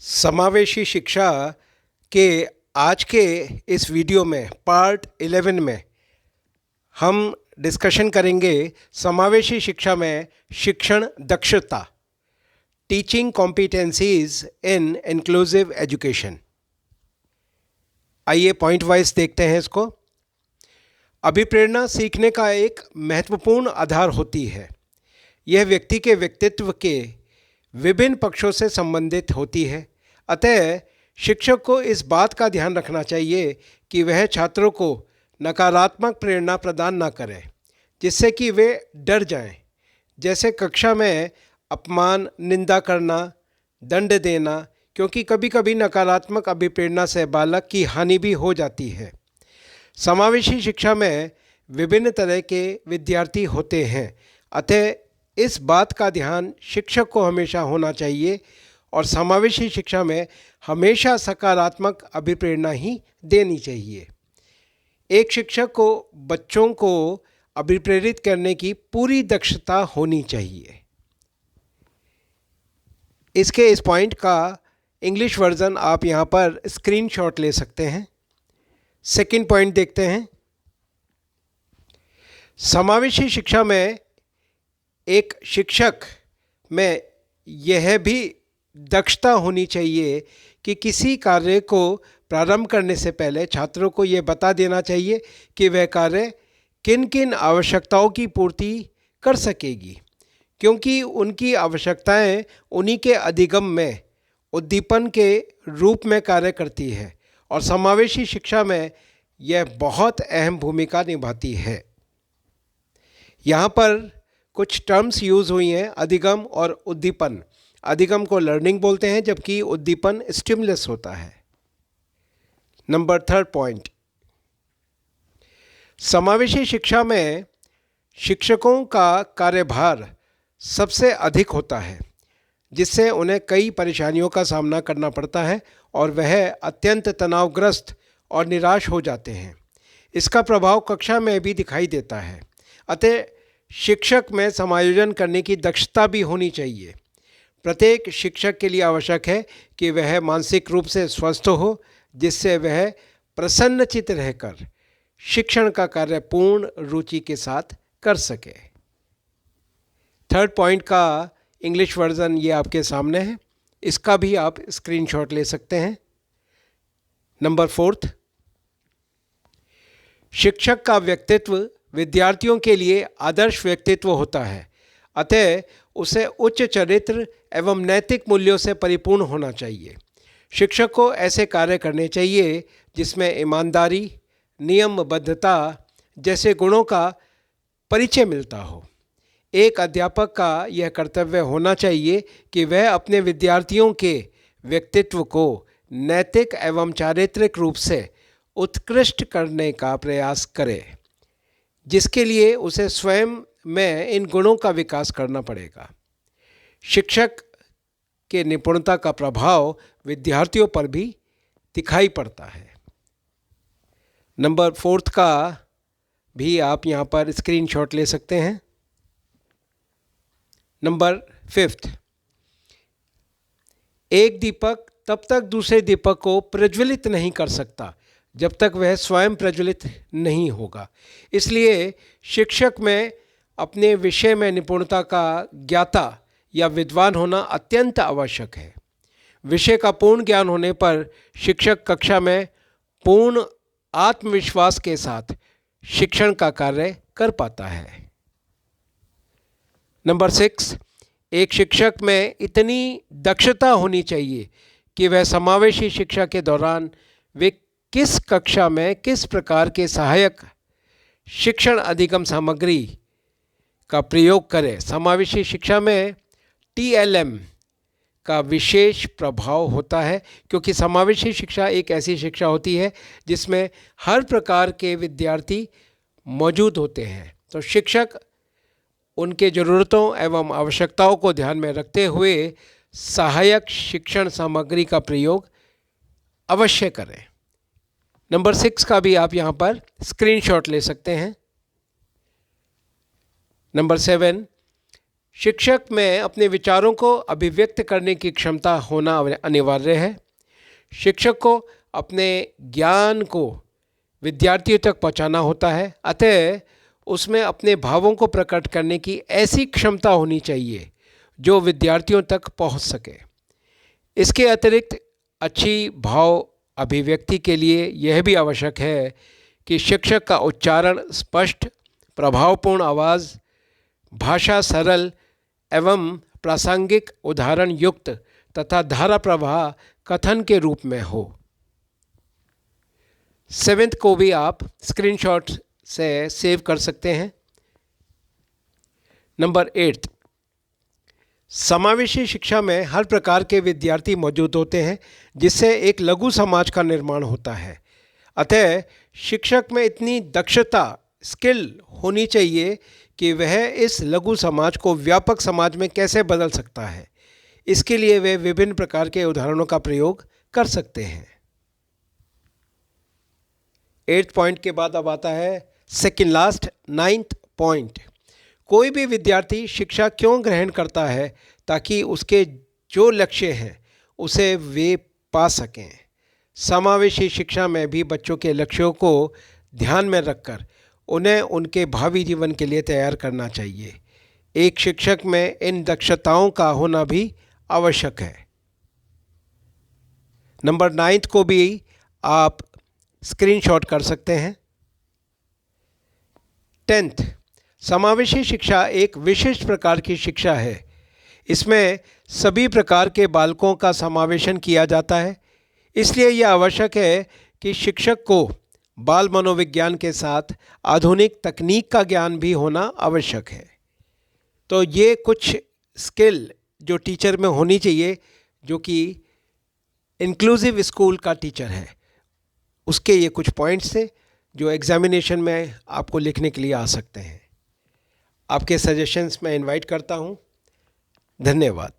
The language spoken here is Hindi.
समावेशी शिक्षा के आज के इस वीडियो में पार्ट 11 में हम डिस्कशन करेंगे समावेशी शिक्षा में शिक्षण दक्षता, टीचिंग कॉम्पिटेंसीज इन इंक्लूसिव एजुकेशन। आइए पॉइंट वाइज देखते हैं इसको। अभिप्रेरणा सीखने का एक महत्वपूर्ण आधार होती है। यह व्यक्ति के व्यक्तित्व के विभिन्न पक्षों से संबंधित होती है। अतः शिक्षक को इस बात का ध्यान रखना चाहिए कि वह छात्रों को नकारात्मक प्रेरणा प्रदान न करें जिससे कि वे डर जाएं, जैसे कक्षा में अपमान, निंदा करना, दंड देना, क्योंकि कभी कभी नकारात्मक अभिप्रेरणा से बालक की हानि भी हो जाती है। समावेशी शिक्षा में विभिन्न तरह के विद्यार्थी होते हैं, अतः इस बात का ध्यान शिक्षक को हमेशा होना चाहिए और समावेशी शिक्षा में हमेशा सकारात्मक अभिप्रेरणा ही देनी चाहिए। एक शिक्षक को बच्चों को अभिप्रेरित करने की पूरी दक्षता होनी चाहिए। इसके इस पॉइंट का इंग्लिश वर्जन आप यहाँ पर स्क्रीनशॉट ले सकते हैं। सेकंड पॉइंट देखते हैं। समावेशी शिक्षा में एक शिक्षक में यह भी दक्षता होनी चाहिए कि किसी कार्य को प्रारंभ करने से पहले छात्रों को यह बता देना चाहिए कि वह कार्य किन किन आवश्यकताओं की पूर्ति कर सकेगी, क्योंकि उनकी आवश्यकताएं उन्हीं के अधिगम में उद्दीपन के रूप में कार्य करती है और समावेशी शिक्षा में यह बहुत अहम भूमिका निभाती है। यहाँ पर कुछ टर्म्स यूज़ हुई हैं, अधिगम और उद्दीपन। अधिगम को लर्निंग बोलते हैं जबकि उद्दीपन स्टिमुलस होता है। नंबर थर्ड पॉइंट, समावेशी शिक्षा में शिक्षकों का कार्यभार सबसे अधिक होता है, जिससे उन्हें कई परेशानियों का सामना करना पड़ता है और वह अत्यंत तनावग्रस्त और निराश हो जाते हैं। इसका प्रभाव कक्षा में भी दिखाई देता है। अतः शिक्षक में समायोजन करने की दक्षता भी होनी चाहिए। प्रत्येक शिक्षक के लिए आवश्यक है कि वह मानसिक रूप से स्वस्थ हो, जिससे वह प्रसन्नचित्त रहकर शिक्षण का कार्य पूर्ण रुचि के साथ कर सके। थर्ड पॉइंट का इंग्लिश वर्जन ये आपके सामने है, इसका भी आप स्क्रीनशॉट ले सकते हैं। नंबर फोर्थ, शिक्षक का व्यक्तित्व विद्यार्थियों के लिए आदर्श व्यक्तित्व होता है। अतः उसे उच्च चरित्र एवं नैतिक मूल्यों से परिपूर्ण होना चाहिए। शिक्षक को ऐसे कार्य करने चाहिए जिसमें ईमानदारी, नियमबद्धता जैसे गुणों का परिचय मिलता हो। एक अध्यापक का यह कर्तव्य होना चाहिए कि वह अपने विद्यार्थियों के व्यक्तित्व को नैतिक एवं चारित्रिक रूप से उत्कृष्ट करने का प्रयास करे, जिसके लिए उसे स्वयं में इन गुणों का विकास करना पड़ेगा। शिक्षक के निपुणता का प्रभाव विद्यार्थियों पर भी दिखाई पड़ता है। नंबर फोर्थ का भी आप यहाँ पर स्क्रीनशॉट ले सकते हैं। नंबर फिफ्थ, एक दीपक तब तक दूसरे दीपक को प्रज्वलित नहीं कर सकता जब तक वह स्वयं प्रज्वलित नहीं होगा। इसलिए शिक्षक में अपने विषय में निपुणता का ज्ञाता या विद्वान होना अत्यंत आवश्यक है। विषय का पूर्ण ज्ञान होने पर शिक्षक कक्षा में पूर्ण आत्मविश्वास के साथ शिक्षण का कार्य कर पाता है। नंबर 6, एक शिक्षक में इतनी दक्षता होनी चाहिए कि वह समावेशी शिक्षा के दौरान वे किस कक्षा में किस प्रकार के सहायक शिक्षण अधिगम सामग्री का प्रयोग करें। समावेशी शिक्षा में TLM का विशेष प्रभाव होता है, क्योंकि समावेशी शिक्षा एक ऐसी शिक्षा होती है जिसमें हर प्रकार के विद्यार्थी मौजूद होते हैं। तो शिक्षक उनके ज़रूरतों एवं आवश्यकताओं को ध्यान में रखते हुए सहायक शिक्षण सामग्री का प्रयोग अवश्य करें। नंबर 6 का भी आप यहाँ पर स्क्रीनशॉट ले सकते हैं। नंबर 7, शिक्षक में अपने विचारों को अभिव्यक्त करने की क्षमता होना अनिवार्य है। शिक्षक को अपने ज्ञान को विद्यार्थियों तक पहुंचाना होता है, अतः उसमें अपने भावों को प्रकट करने की ऐसी क्षमता होनी चाहिए जो विद्यार्थियों तक पहुंच सके। इसके अतिरिक्त अच्छी भाव अभिव्यक्ति के लिए यह भी आवश्यक है कि शिक्षक का उच्चारण स्पष्ट, प्रभावपूर्ण आवाज़, भाषा सरल एवं प्रासंगिक, उदाहरण युक्त तथा धारा प्रवाह कथन के रूप में हो। 7th को भी आप स्क्रीनशॉट से सेव कर सकते हैं। नंबर 8, समावेशी शिक्षा में हर प्रकार के विद्यार्थी मौजूद होते हैं, जिससे एक लघु समाज का निर्माण होता है। अतः शिक्षक में इतनी दक्षता, स्किल होनी चाहिए कि वह इस लघु समाज को व्यापक समाज में कैसे बदल सकता है। इसके लिए वे विभिन्न प्रकार के उदाहरणों का प्रयोग कर सकते हैं। 8th पॉइंट के बाद अब आता है सेकंड लास्ट 9th पॉइंट। कोई भी विद्यार्थी शिक्षा क्यों ग्रहण करता है? ताकि उसके जो लक्ष्य हैं उसे वे पा सकें। समावेशी शिक्षा में भी बच्चों के लक्ष्यों को ध्यान में रखकर उन्हें उनके भावी जीवन के लिए तैयार करना चाहिए। एक शिक्षक में इन दक्षताओं का होना भी आवश्यक है। नंबर 9th को भी आप स्क्रीनशॉट कर सकते हैं। 10th, समावेशी शिक्षा एक विशिष्ट प्रकार की शिक्षा है। इसमें सभी प्रकार के बालकों का समावेशन किया जाता है। इसलिए यह आवश्यक है कि शिक्षक को बाल मनोविज्ञान के साथ आधुनिक तकनीक का ज्ञान भी होना आवश्यक है। तो ये कुछ स्किल जो टीचर में होनी चाहिए, जो कि इंक्लूसिव स्कूल का टीचर है, उसके ये कुछ पॉइंट्स थे जो एग्जामिनेशन में आपको लिखने के लिए आ सकते हैं। आपके सजेशंस मैं इनवाइट करता हूँ। धन्यवाद।